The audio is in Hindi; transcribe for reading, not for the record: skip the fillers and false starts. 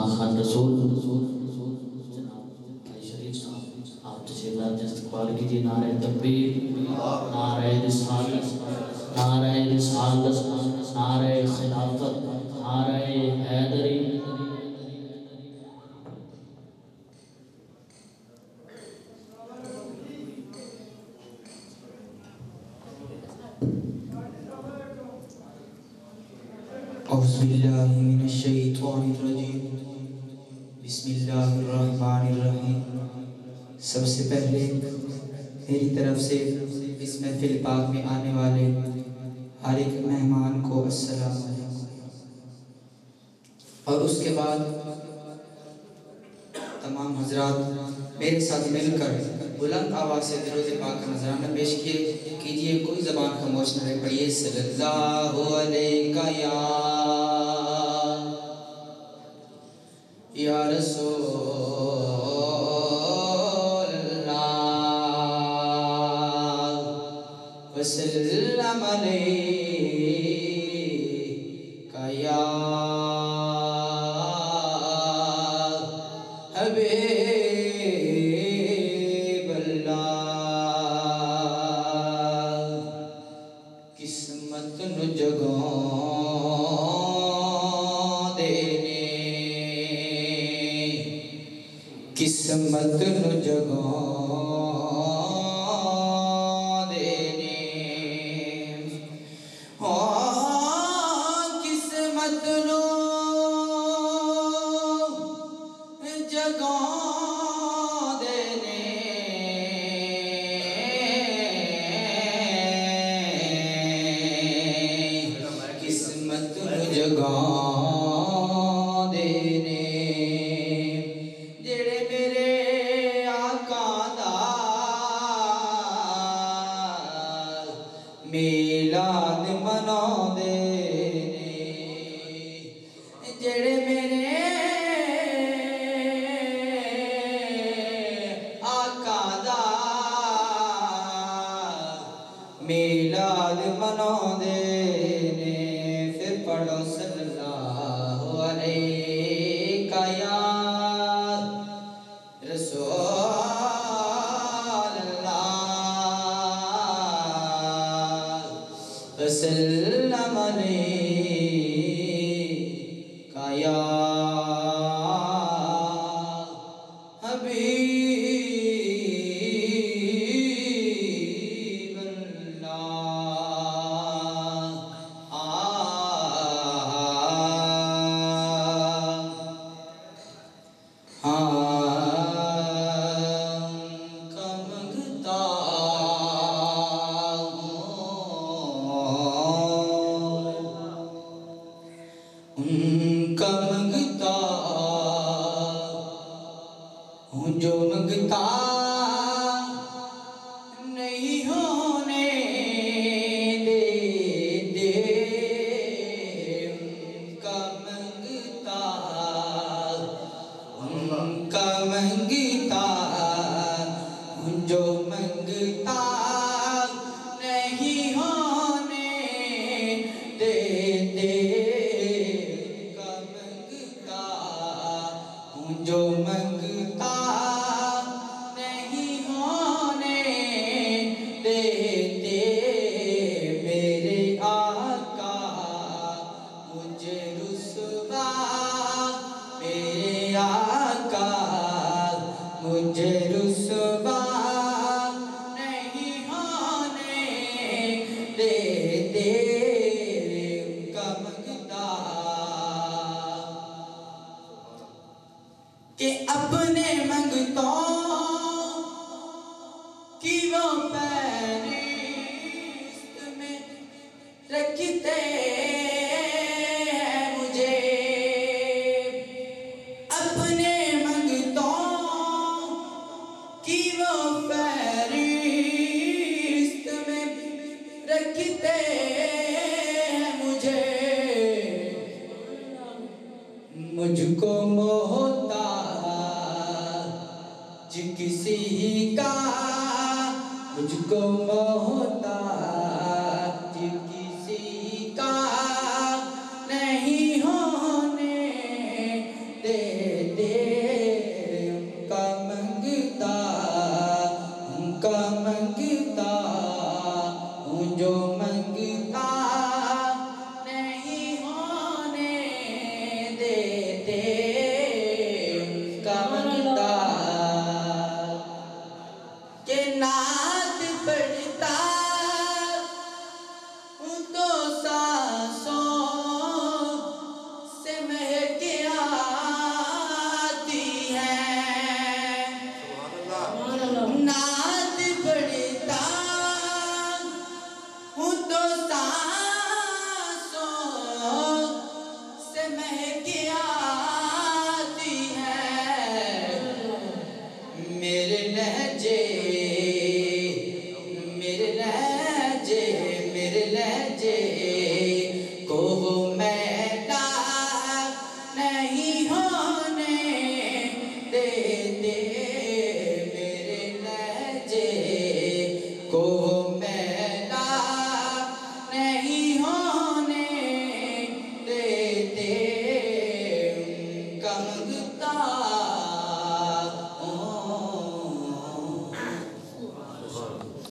खान रसूल जनाब भाई शरीफ साहब आप तशरीफ लाते इस्तकबाल कीजिए। नारे तकबीर, नारे रिसालत, नारे रिसालत, नारे खिलाफत, नारे हैदरी। औज़ुबिल्लाहि मिनश्शैतानिर्रजीम, बिस्मिल्लाहिर्रहमानिर्रहीम। सबसे पहले मेरी तरफ से इस महफिल पाक में आने वाले हर एक मेहमान को अस्सलाम वालेकुम, और उसके बाद तमाम हजरात मेरे साथ मिलकर बुलंद आवाज़ से दरूद पाक का नजराना पेश कीजिए। कोई ज़बान खामोश न रहे, पढ़िए सल्लल्लाहु अलैका या रसूल अल्लाह वसल्लम अलैका या हबीब अल्लाह। किस्मत नु जगां देने, किस्मत नु जगां देने, किस्मत नु जगां देने, किस्मत नु जगां देने। जेड़े मेरे आका दा मिलाद मनाउंदे ने, जेड़े मेरे आका दा मिलाद मनाउंदे ने। फिर पढ़ो सल्लल्लाहु अलैका या रसूल अल्लाह वसल्लम अलैका या हबीब अल्लाह। उनका मंगता उनका मंगता हूँ, जो मंगता नहीं होने देते। उनका मंगता हूँ, जो मंगता नहीं होने देते। उनका मंगता हूँ, जो मंगता नहीं होने देते। मेरे आका मुझे रुसवा, मेरे आका मुझे रुसवा नहीं होने देते। उनका मंगता कि अपने मंगतों की वो फहरिस्त में रखते हैं मुझे। अपने मंगतों की वो फहरिस्त में रखते हैं मुझे। मुझको मोहताज किसी का, मुझको मोहताज किसी का नहीं होने देते। नहीं होने देते, मेरे लहजे को मैला नहीं होने देते। उनका मंगता